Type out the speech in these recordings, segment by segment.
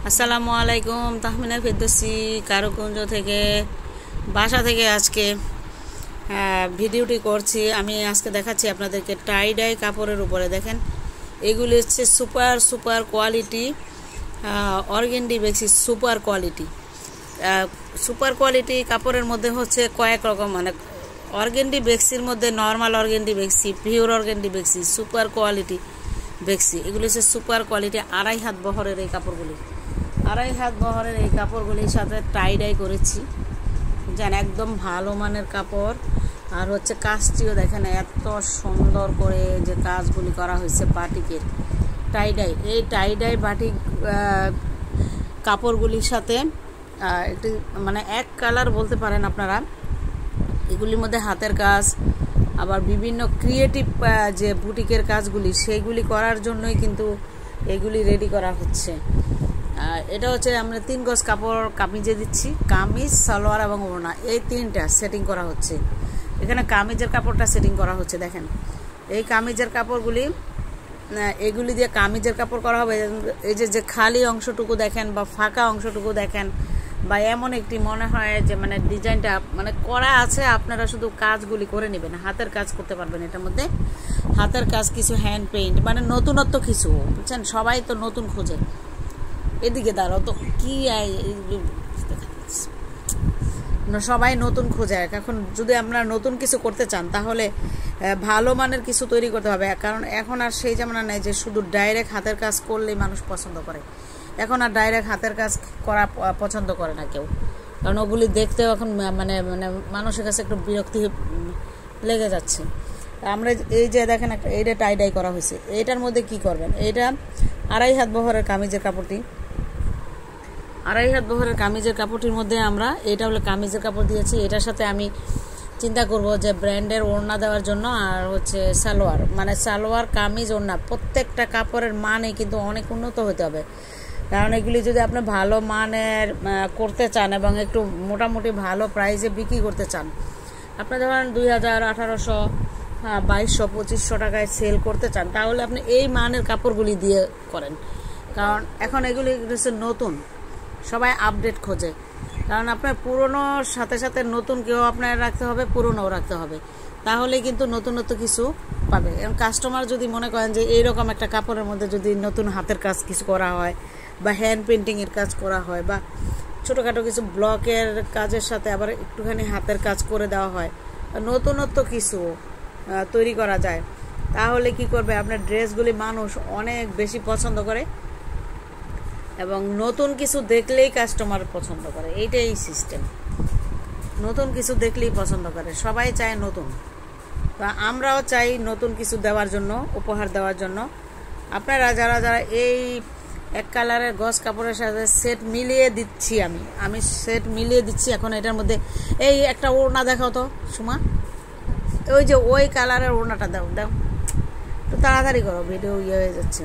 আসসালামু আলাইকুম। তাহমিনা ফেরদৌসী কারুকুঞ্জ থেকে বাসা থেকে আজকে ভিডিওটি করছি। আমি আজকে দেখাচ্ছি আপনাদেরকে টাই ডাই কাপড়ের উপরে। দেখেন, এগুলি হচ্ছে সুপার কোয়ালিটি অর্গেন্ডি বেক্সি। সুপার কোয়ালিটি কাপড়ের মধ্যে হচ্ছে কয়েক রকম, মানে অর্গেন্ডি বেক্সির মধ্যে নর্মাল অর্গেন্ডি বেক্সি, পিওর অর্গেন্ডি বেক্সি, সুপার কোয়ালিটি বেক্সি। এগুলি হচ্ছে সুপার কোয়ালিটি। 2.5 হাত বহরের এই কাপড়গুলি, 2.5 হাত বহরের এই কাপড়গুলির সাথে টাই ডাই করেছি। জান একদম ভালো মানের কাপড়। আর হচ্ছে কাজটিও দেখেন এত সুন্দর করে যে কাজগুলি করা হয়েছে বাটিকের টাই ডাই। এই টাই ডাই বাটিক কাপড়গুলির সাথে একটি মানে এক কালার বলতে পারেন আপনারা। এগুলির মধ্যে হাতের কাজ, আবার বিভিন্ন ক্রিয়েটিভ যে বুটিকের কাজগুলি সেইগুলি করার জন্যই কিন্তু এগুলি রেডি করা হচ্ছে। এটা হচ্ছে আমরা 3 গজ কাপড় কামিজে দিচ্ছি। কামিজ, সালোয়ার এবং ওড়না, এই 3টা সেটিং করা হচ্ছে। এখানে কামিজের কাপড়টা সেটিং করা হচ্ছে। দেখেন এই কামিজের কাপড়গুলি, এগুলি দিয়ে কামিজের কাপড় করা হবে। এই যে খালি অংশটুকু দেখেন বা ফাঁকা অংশটুকু দেখেন, বা এমন একটি মনে হয় যে মানে ডিজাইনটা মানে করা আছে, আপনারা শুধু কাজগুলি করে নেবেন, হাতের কাজ করতে পারবেন। এটার মধ্যে হাতের কাজ, কিছু হ্যান্ড পেইন্ট, মানে নতুনত্ব কিছু, বুঝছেন? সবাই তো নতুন খোঁজে। এদিকে দাঁড়াও তো, কি সবাই নতুন খোঁজে। এখন যদি আপনারা নতুন কিছু করতে চান তাহলে ভালো মানের কিছু তৈরি করতে হবে। কারণ এখন আর সেই জামানা নেই যে শুধু ডাইরেক্ট হাতের কাজ করলেই মানুষ পছন্দ করে। এখন আর ডাইরেক্ট হাতের কাজ করা পছন্দ করে না কেউ, কারণ ওগুলি দেখতেও এখন মানে মানে মানুষের কাছে একটু বিরক্তি লেগে যাচ্ছে। আমরা এই যে দেখেন একটা এইটা টাই ডাই করা হয়েছে, এইটার মধ্যে কি করবেন? এইটা 2.5 হাত বহরের কামিজের কাপড়টি, 2.5 হাত বহরের কামিজের কাপড়টির মধ্যে আমরা এটা হলো কামিজের কাপড় দিয়েছি। এটার সাথে আমি চিন্তা করব যে ব্র্যান্ডের ওড়না দেওয়ার জন্য, আর হচ্ছে সালোয়ার, মানে সালোয়ার কামিজ ওড়না প্রত্যেকটা কাপড়ের মানে কিন্তু অনেক উন্নত হতে হবে। কারণ এগুলি যদি আপনি ভালো মানের করতে চান এবং একটু মোটামুটি ভালো প্রাইসে বিক্রি করতে চান, আপনার ধরেন 2000, 1800, 2200, 2500 টাকায় সেল করতে চান, তাহলে আপনি এই মানের কাপড়গুলি দিয়ে করেন। কারণ এখন এগুলি হচ্ছে নতুন, সবাই আপডেট খোঁজে। কারণ আপনার পুরনোর সাথে সাথে নতুনকেও আপনার রাখতে হবে, পুরনোও রাখতে হবে, তাহলে কিন্তু নতুনত্ব কিছু পাবে। এবং কাস্টমার যদি মনে করেন যে এইরকম একটা কাপড়ের মধ্যে যদি নতুন হাতের কাজ কিছু করা হয়, বা হ্যান্ড পেন্টিংয়ের কাজ করা হয়, বা ছোটোখাটো কিছু ব্লকের কাজের সাথে আবার একটুখানি হাতের কাজ করে দেওয়া হয়, নতুনত্ব কিছু তৈরি করা যায়, তাহলে কি করবে? আপনার ড্রেসগুলি মানুষ অনেক বেশি পছন্দ করে, এবং নতুন কিছু দেখলেই কাস্টমার পছন্দ করে। এইটাই সিস্টেম, নতুন কিছু দেখলেই পছন্দ করে, সবাই চায় নতুন। তো আমরাও চাই নতুন কিছু দেওয়ার জন্য, উপহার দেওয়ার জন্য। আপনারা যারা যারা এই এক কালারের গজ কাপড়ের সাথে সেট মিলিয়ে দিচ্ছি, আমি সেট মিলিয়ে দিচ্ছি। এখন এটার মধ্যে এই একটা ওড়না দেখাও তো সুমা, ওই যে ওই কালারের ওড়নাটা দাও তো তাড়াতাড়ি করো, ভিডিও হয়ে যাচ্ছে।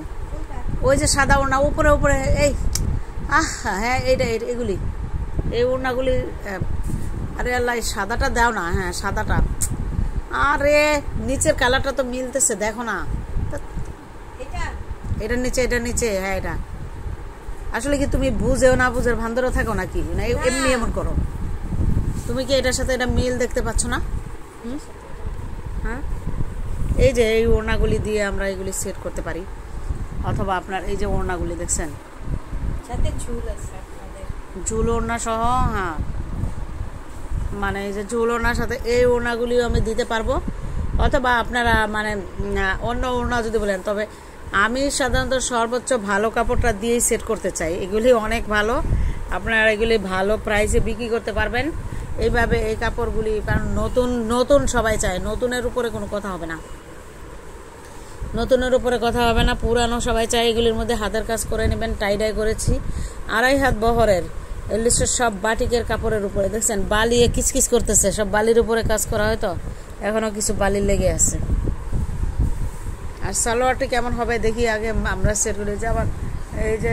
ওই যে সাদা ওড়না উপরে উপরে, এই হ্যাঁ এইটা এগুলি, এই ওড়নাগুলি। আরে আল্লাহ, সাদাটা দাও না। হ্যাঁ সাদাটা, আরে নিচের কালারটা তো মিলতেছে, দেখো না। এটার নিচে, হ্যাঁ এটা আসলে কি তুমি বুঝেও না বুঝের ভান্দরও থাকো নাকি? না এমনি এমন করো? তুমি কি এটার সাথে এটা মিল দেখতে পাচ্ছ না? হ্যাঁ, এই যে এই ওড়নাগুলি দিয়ে আমরা এগুলি সেট করতে পারি। অথবা আপনার এই যে ওড়নাগুলি দেখছেন, সাথে ঝুল আছে, ঝুল ওড়না সহ। হ্যাঁ, মানে এই যে ঝুল ওড়নার সাথে এই ওড়নাগুলিও আমি দিতে পারবো। অথবা আপনারা মানে অন্য ওড়না যদি বলেন, তবে আমি সাধারণত সর্বোচ্চ ভালো কাপড়টা দিয়েই সেট করতে চাই। এগুলি অনেক ভালো, আপনারা এগুলি ভালো প্রাইসে বিক্রি করতে পারবেন এইভাবে এই কাপড়গুলি। কারণ নতুন সবাই চায়, নতুনের উপরে কোনো কথা হবে না, পুরানো সবাই চায়। এগুলির মধ্যে হাতের কাজ করে নেবেন, টাই ডাই করেছি। 2.5 হাত বহরের সব বাটিকের কাপড়ের উপরে দেখছেন বালিয়ে কিচকিচ করতেছে, সব বালির উপরে কাজ করা হয়, তো এখনও কিছু বালির লেগে আছে। আর সালোয়ারটি কেমন হবে দেখি আগে আমরা সেটগুলি। যে আবার এই যে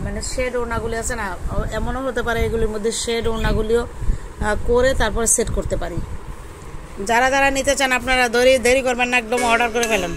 মানে শেড ওড়নাগুলি আছে না, এমনও হতে পারে এগুলির মধ্যে শেড ওড়নাগুলিও করে তারপরে সেট করতে পারি। যারা যারা নিতে চান আপনারা দেরি করবেন না, একদম অর্ডার করে ফেলেন।